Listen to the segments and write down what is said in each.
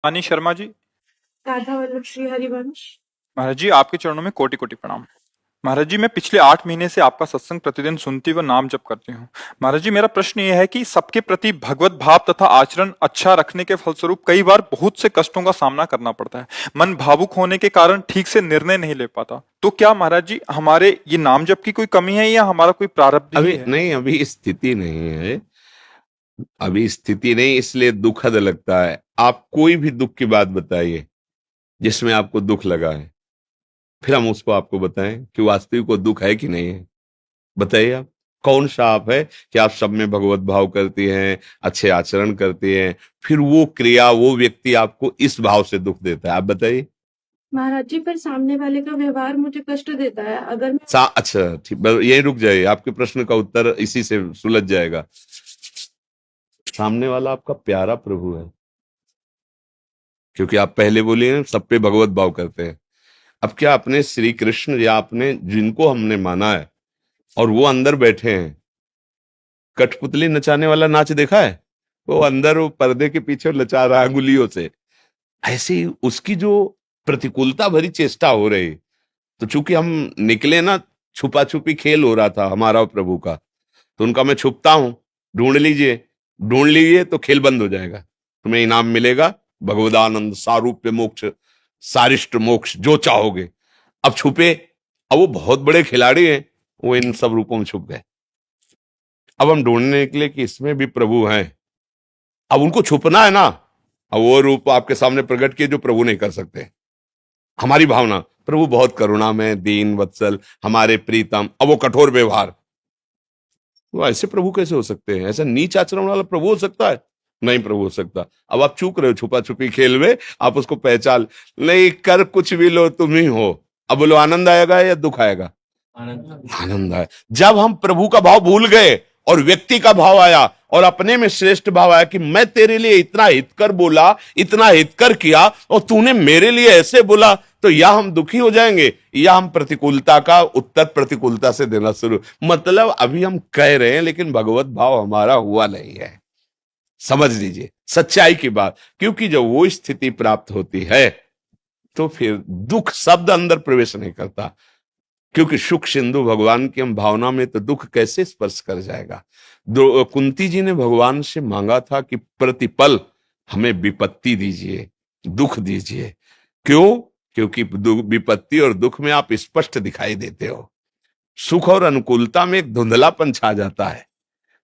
वानी शर्मा जी। राधा वल्लभ श्री हरिवंश। महाराज जी, आपके चरणों में कोटि कोटि प्रणाम। महाराज जी, मैं पिछले 8 महीने से आपका सत्संग प्रतिदिन सुनती व नाम जप करती हूँ। महाराज जी, मेरा प्रश्न यह है कि सबके प्रति भगवत भाव तथा आचरण अच्छा रखने के फलस्वरूप कई बार बहुत से कष्टों का सामना करना पड़ता है। मन भावुक होने के कारण ठीक से निर्णय नहीं ले पाता। तो क्या महाराज जी, हमारे ये नाम जप की कोई कमी है या हमारा कोई प्रारब्ध ही अभी है? नहीं, अभी स्थिति नहीं है। अभी स्थिति नहीं, इसलिए दुखद लगता है। आप कोई भी दुख की बात बताइए जिसमें आपको दुख लगा है, फिर हम उसको आपको बताएं कि वास्तविक को दुख है कि नहीं है। बताइए आप, कौन सा आप है कि आप सब में भगवत भाव करती हैं, अच्छे आचरण करती हैं, फिर वो क्रिया, वो व्यक्ति आपको इस भाव से दुख देता है? आप बताइए। महाराज जी, पर सामने वाले का व्यवहार मुझे कष्ट देता है। अगर मैं अच्छा ठीक, बस यहीं रुक जाइए, आपके प्रश्न का उत्तर इसी से सुलझ जाएगा। सामने वाला आपका प्यारा प्रभु है, क्योंकि आप पहले बोलिए ना, सब पे भगवत भाव करते हैं। अब क्या अपने श्री कृष्ण या अपने जिनको हमने माना है और वो अंदर बैठे हैं, कठपुतली नचाने वाला नाच देखा है? वो अंदर वो पर्दे के पीछे नचा रहा है अंगुलियों से। ऐसे ही उसकी जो प्रतिकूलता भरी चेष्टा हो रही, तो चूंकि हम निकले ना, छुपा छुपी खेल हो रहा था हमारा और प्रभु का, तो उनका मैं छुपता हूं, ढूंढ लीजिए तो खेल बंद हो जाएगा, तुम्हें इनाम मिलेगा, भगवदानंद, सारूप्य मोक्ष, सारिष्ट मोक्ष, जो चाहोगे। अब छुपे, अब वो बहुत बड़े खिलाड़ी हैं, वो इन सब रूपों में छुप गए। अब हम ढूंढने निकले कि इसमें भी प्रभु हैं। अब उनको छुपना है ना, अब वो रूप आपके सामने प्रकट किए जो प्रभु नहीं कर सकते। हमारी भावना, प्रभु बहुत करुणामय, दीन वत्सल, हमारे प्रीतम, अब वो कठोर व्यवहार, वो ऐसे प्रभु कैसे हो सकते हैं? ऐसा नीच आचरण वाला प्रभु हो सकता है? नहीं प्रभु हो सकता। अब आप चूक रहे हो छुपा छुपी खेल में, आप उसको पहचान नहीं कर, कुछ भी लो तुम ही हो। अब बोलो, आनंद आएगा या दुख आएगा? आनंद आए। जब हम प्रभु का भाव भूल गए और व्यक्ति का भाव आया और अपने में श्रेष्ठ भाव आया कि मैं तेरे लिए इतना हितकर बोला, इतना हितकर किया, और तूने मेरे लिए ऐसे बोला, तो या हम दुखी हो जाएंगे या हम प्रतिकूलता का उत्तर प्रतिकूलता से देना शुरू। मतलब अभी हम कह रहे हैं लेकिन भगवत भाव हमारा हुआ नहीं है। समझ लीजिए सच्चाई की बात, क्योंकि जब वो स्थिति प्राप्त होती है तो फिर दुख शब्द अंदर प्रवेश नहीं करता, क्योंकि सुख सिंधु भगवान की हम भावना में तो दुख कैसे स्पर्श कर जाएगा। कुंती जी ने भगवान से मांगा था कि प्रतिपल हमें विपत्ति दीजिए, दुख दीजिए। क्यों? क्योंकि विपत्ति और दुख में आप स्पष्ट दिखाई देते हो, सुख और अनुकूलता में एक धुंधलापन छा जाता है,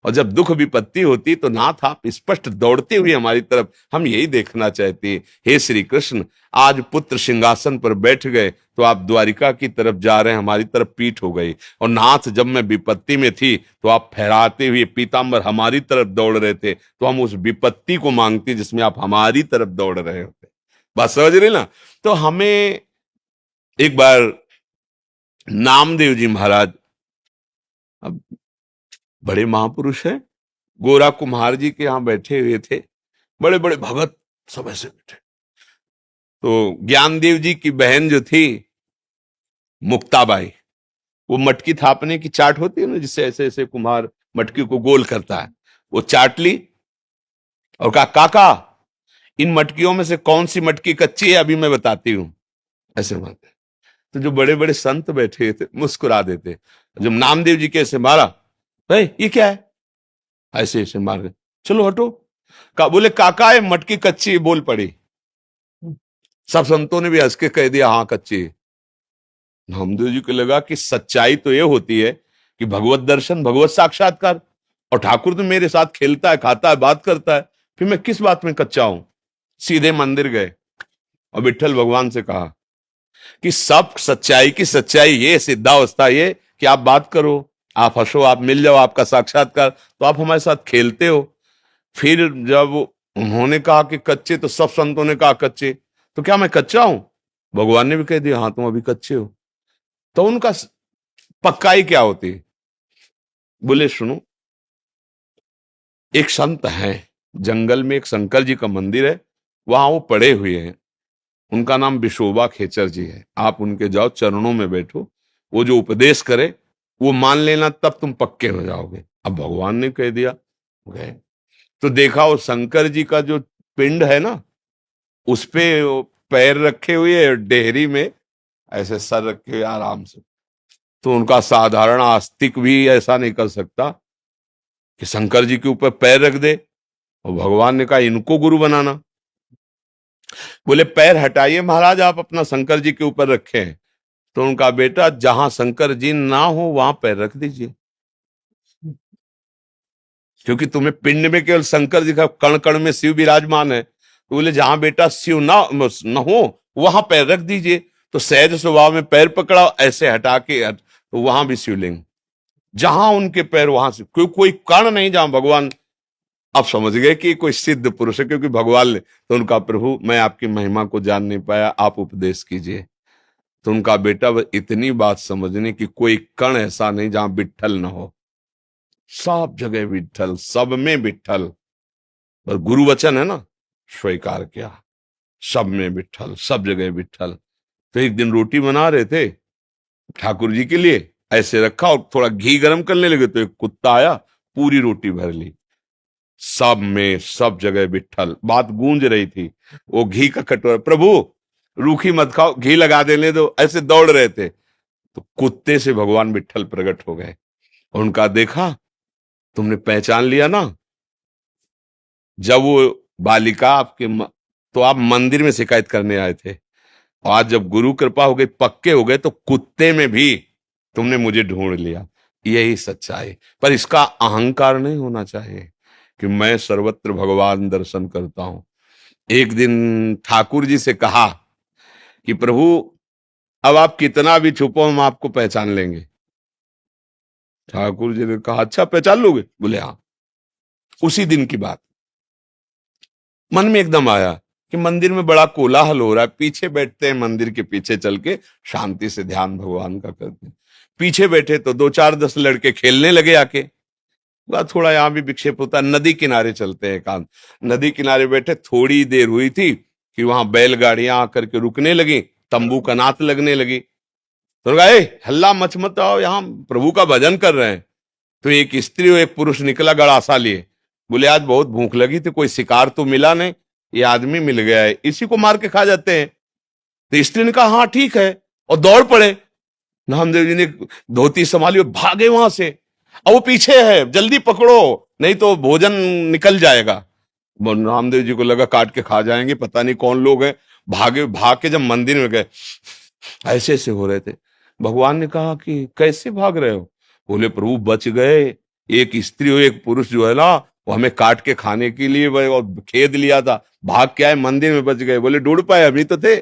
और जब दुख विपत्ति होती तो नाथ आप स्पष्ट दौड़ते हुए हमारी तरफ, हम यही देखना चाहते हैं। हे श्री कृष्ण, आज पुत्र सिंहासन पर बैठ गए तो आप द्वारिका की तरफ जा रहे हैं, हमारी तरफ पीठ हो गई। और नाथ, जब मैं विपत्ति में थी तो आप फहराते हुए पीतांबर हमारी तरफ दौड़ रहे थे, तो हम उस विपत्ति को मांगते जिसमें आप हमारी तरफ दौड़ रहे होते। बात समझ रहे ना? तो हमें एक बार नामदेव जी महाराज, अब बड़े महापुरुष हैं, गोरा कुम्हार जी के यहाँ बैठे हुए थे, बड़े बड़े भगत सब ऐसे बैठे। तो ज्ञानदेव जी की बहन जो थी मुक्ताबाई, वो मटकी थापने की चाट होती है ना, जिससे ऐसे ऐसे कुम्हार मटकी को गोल करता है, वो चाट ली और कहा, काका इन मटकियों में से कौन सी मटकी कच्ची है, अभी मैं बताती हूं। ऐसे मारते। तो जो बड़े बड़े संत बैठे थे मुस्कुरा देते। जब नामदेव जी के ऐसे मारा, भाई ये क्या है, ऐसे ऐसे मार गए, चलो हटो। बोले, काका ये मटकी कच्ची, बोल पड़ी। सब संतों ने भी हंस के कह दिया, हाँ कच्ची। नामदेव जी को लगा कि सच्चाई तो ये होती है कि भगवत दर्शन, भगवत साक्षात्कार, और ठाकुर तो मेरे साथ खेलता है, खाता है, बात करता है, फिर मैं किस बात में कच्चा हूं। सीधे मंदिर गए और विठ्ठल भगवान से कहा कि सब सच्चाई की सच्चाई ये, सिद्धावस्था ये कि आप बात करो, आप हंसो, आप मिल जाओ, आपका साक्षात्कार, तो आप हमारे साथ खेलते हो। फिर जब उन्होंने कहा कि कच्चे, तो सब संतों ने कहा कच्चे, तो क्या मैं कच्चा हूं? भगवान ने भी कह दिया, हाँ तुम अभी कच्चे हो। तो उनका पक्काई क्या होती? बोले, सुनो, एक संत है, जंगल में एक शंकर जी का मंदिर है, वहां वो पड़े हुए हैं, उनका नाम विशोबा खेचर जी है। आप उनके जाओ, चरणों में बैठो, वो जो उपदेश करे वो मान लेना, तब तुम पक्के हो जाओगे। अब भगवान ने कह दिया, गए तो देखा वो शंकर जी का जो पिंड है ना, उस पे वो पैर रखे हुए डेहरी में, ऐसे सर रखे हुए आराम से। तो उनका साधारण आस्तिक भी ऐसा नहीं कर सकता कि शंकर जी के ऊपर पैर रख दे। और भगवान ने कहा इनको गुरु बनाना। बोले पैर हटाइए महाराज, आप अपना शंकर जी के ऊपर रखें। तो उनका बेटा जहां शंकर जी ना हो वहां पैर रख दीजिए, क्योंकि तुम्हें पिंड में केवल शंकर जी का, कण कण में शिव विराजमान है। तो बोले जहां बेटा शिव ना हो वहां पैर रख दीजिए। तो सहज स्वभाव में पैर पकड़ा, ऐसे हटा के तो वहां भी शिवलिंग, जहां उनके पैर वहां से कोई कण नहीं जहां भगवान। आप समझ गए कि कोई सिद्ध पुरुष है, क्योंकि भगवान ने तो उनका प्रभु मैं आपकी महिमा को जान नहीं पाया, आप उपदेश कीजिए। तो उनका बेटा इतनी बात समझने की कोई कण ऐसा नहीं जहां विट्ठल ना हो, सब जगह विट्ठल, सब में विट्ठल। और गुरु वचन है ना, स्वीकार किया, सब में विट्ठल, सब जगह विट्ठल। तो एक दिन रोटी बना रहे थे ठाकुर जी के लिए, ऐसे रखा और थोड़ा घी गर्म करने लगे तो एक कुत्ता आया, पूरी रोटी भर ली। सब में सब जगह विट्ठल, बात गूंज रही थी। वो घी का कटोरा, प्रभु रूखी मत खाओ, घी लगा देने दो, ऐसे दौड़ रहे थे। तो कुत्ते से भगवान विट्ठल प्रकट हो गए। उनका देखा, तुमने पहचान लिया ना, जब वो बालिका तो आप मंदिर में शिकायत करने आए थे, और आज जब गुरु कृपा हो गई, पक्के हो गए, तो कुत्ते में भी तुमने मुझे ढूंढ लिया। यही सच्चाई। पर इसका अहंकार नहीं होना चाहिए कि मैं सर्वत्र भगवान दर्शन करता हूं। एक दिन ठाकुर जी से कहा कि प्रभु अब आप कितना भी छुपो हम आपको पहचान लेंगे। ठाकुर जी ने कहा अच्छा पहचान लोगे? बोले हाँ। उसी दिन की बात, मन में एकदम आया कि मंदिर में बड़ा कोलाहल हो रहा है, पीछे बैठते हैं, मंदिर के पीछे चल के शांति से ध्यान भगवान का करते हैं। पीछे बैठे तो 2-4-10 लड़के खेलने लगे आके, थोड़ा यहां भी विक्षेप होता है। नदी किनारे चलते हैं एकांत, नदी किनारे बैठे, थोड़ी देर हुई थी कि वहां बैलगाड़ियां आकर के रुकने लगी, तंबू का नाथ लगने लगी। तो कहा हल्ला मत आओ, यहां प्रभु का भजन कर रहे हैं। तो एक स्त्री और एक पुरुष निकला गड़ासा लिए, बोले आज बहुत भूख लगी थी, कोई शिकार तो मिला नहीं, ये आदमी मिल गया है, इसी को मार के खा जाते हैं। तो स्त्री ने कहा हाँ ठीक है, और दौड़ पड़े। नामदेव जी ने धोती संभाली और भागे वहां से, और वो पीछे है, जल्दी पकड़ो नहीं तो भोजन निकल जाएगा। नामदेव जी को लगा काट के खा जाएंगे, पता नहीं कौन लोग हैं। भाग के जब मंदिर में गए, ऐसे ऐसे हो रहे थे। भगवान ने कहा कि कैसे भाग रहे हो? बोले प्रभु बच गए, एक स्त्री और एक पुरुष जो है ना, वो हमें काट के खाने के लिए और खेद लिया था, भाग के आए, मंदिर में बच गए। बोले ढूंढ पाए? हम ही तो थे।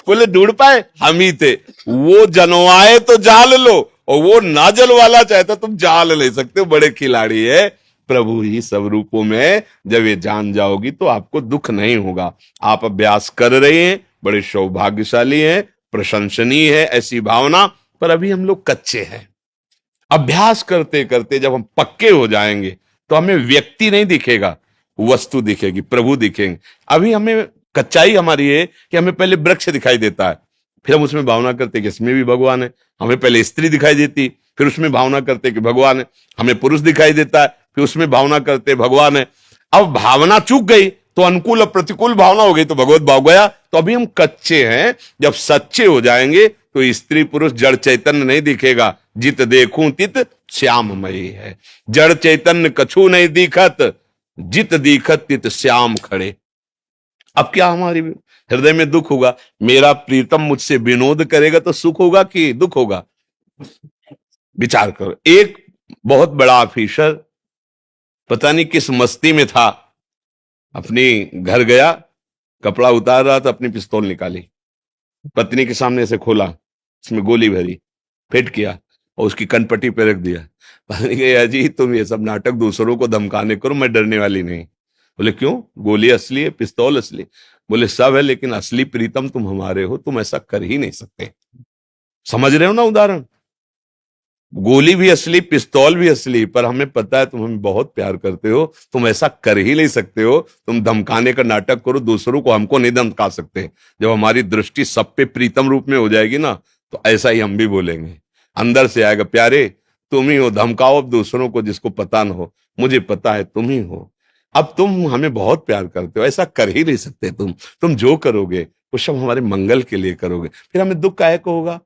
बोले ढूंढ पाए? हम ही थे। वो जनवाए तो जाल लो, और वो ना जलवाला चाहता तुम जाल ले सकते हो, बड़े खिलाड़ी है। प्रभु ही सब रूपों में, जब ये जान जाओगी तो आपको दुख नहीं होगा। आप अभ्यास कर रहे हैं, बड़े सौभाग्यशाली हैं, प्रशंसनीय है ऐसी भावना। पर अभी हम लोग कच्चे हैं। अभ्यास करते करते जब हम पक्के हो जाएंगे तो हमें व्यक्ति नहीं दिखेगा, वस्तु दिखेगी, प्रभु दिखेंगे। अभी हमें कच्चाई हमारी है कि हमें पहले वृक्ष दिखाई देता है, फिर हम उसमें भावना करते कि इसमें भी भगवान है। हमें पहले स्त्री दिखाई देती, फिर उसमें भावना करते कि भगवान है। हमें पुरुष दिखाई देता है, फिर उसमें भावना करते भगवान है। अब भावना चूक गई तो अनुकूल और प्रतिकूल भावना हो गई तो भगवत भाव गया। तो अभी हम कच्चे हैं। जब सच्चे हो जाएंगे तो स्त्री पुरुष जड़ चैतन्य नहीं दिखेगा। जित देखूं तित श्याममयी है, जड़ चैतन्य कछु नहीं दिखत, जित दिखत तित श्याम खड़े। अब क्या हमारी हृदय में दुख होगा? मेरा प्रीतम मुझसे विनोद करेगा तो सुख होगा कि दुख होगा? विचार करो। एक बहुत बड़ा ऑफिसर पता नहीं किस मस्ती में था, अपनी घर गया, कपड़ा उतार रहा था, अपनी पिस्तौल निकाली, पत्नी के सामने से खोला, उसमें गोली भरी, फिट किया और उसकी कनपट्टी पे रख दिया। पत्नी कही अजी तुम ये सब नाटक दूसरों को धमकाने करो, मैं डरने वाली नहीं। बोले क्यों? गोली असली है, पिस्तौल असली। बोले सब है, लेकिन असली प्रीतम तुम हमारे हो, तुम ऐसा कर ही नहीं सकते। समझ रहे हो ना उदाहरण? गोली भी असली, पिस्तौल भी असली, पर हमें पता है तुम हमें बहुत प्यार करते हो, तुम ऐसा कर ही नहीं सकते हो। तुम धमकाने का नाटक करो दूसरों को, हमको नहीं धमका सकते। जब हमारी दृष्टि सब पे प्रीतम रूप में हो जाएगी ना, तो ऐसा ही हम भी बोलेंगे। अंदर से आएगा प्यारे तुम ही हो, धमकाओ अब दूसरों को जिसको पता ना हो, मुझे पता है तुम ही हो। अब तुम हमें बहुत प्यार करते हो, ऐसा कर ही नहीं सकते तुम जो करोगे वो सब हमारे मंगल के लिए करोगे, फिर हमें दुख काहे को होगा?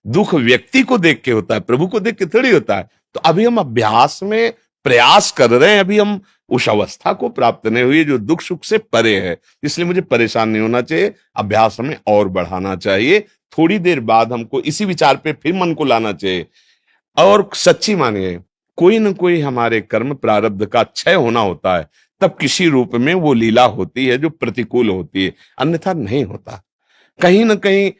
दुख व्यक्ति को देख के होता है, प्रभु को देख के थोड़ी होता है। तो अभी हम अभ्यास में प्रयास कर रहे हैं, अभी हम उस अवस्था को प्राप्त नहीं हुई जो दुख सुख से परे है, इसलिए मुझे परेशान नहीं होना चाहिए, अभ्यास हमें और बढ़ाना चाहिए। थोड़ी देर बाद हमको इसी विचार पे फिर मन को लाना चाहिए। और सच्ची मानिए, कोई न कोई हमारे कर्म प्रारब्ध का क्षय होना होता है, तब किसी रूप में वो लीला होती है जो प्रतिकूल होती है, अन्यथा नहीं होता। कहीं ना कहीं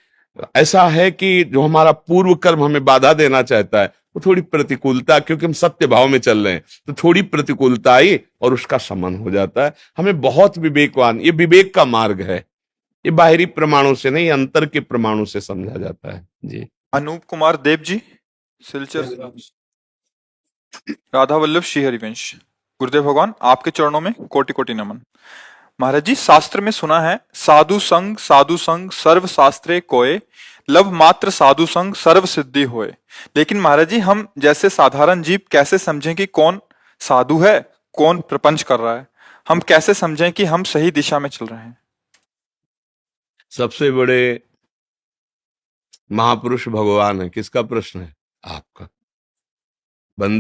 ऐसा है कि जो हमारा पूर्व कर्म हमें बाधा देना चाहता है, वो थोड़ी प्रतिकूलता, क्योंकि हम सत्य भाव में चल रहे हैं, तो थोड़ी प्रतिकूलता आई और उसका शमन हो जाता है। हमें बहुत विवेकवान, ये विवेक का मार्ग है, ये बाहरी प्रमाणों से नहीं, अंतर के प्रमाणों से समझा जाता है जी। अनूप कुमार देव जी, सिलचर, राधा वल्लभ श्री हरिवंश। गुरुदेव भगवान, आपके चरणों में कोटि कोटि नमन। महाराज जी, शास्त्र में सुना है, साधु संग सर्व शास्त्रे कोय, लव मात्र साधु संग सर्व सिद्धि होए। लेकिन महाराज जी, हम जैसे साधारण जीव कैसे समझें कि कौन साधु है, कौन प्रपंच कर रहा है? हम कैसे समझें कि हम सही दिशा में चल रहे हैं? सबसे बड़े महापुरुष भगवान है, किसका प्रश्न है? आपका। बंद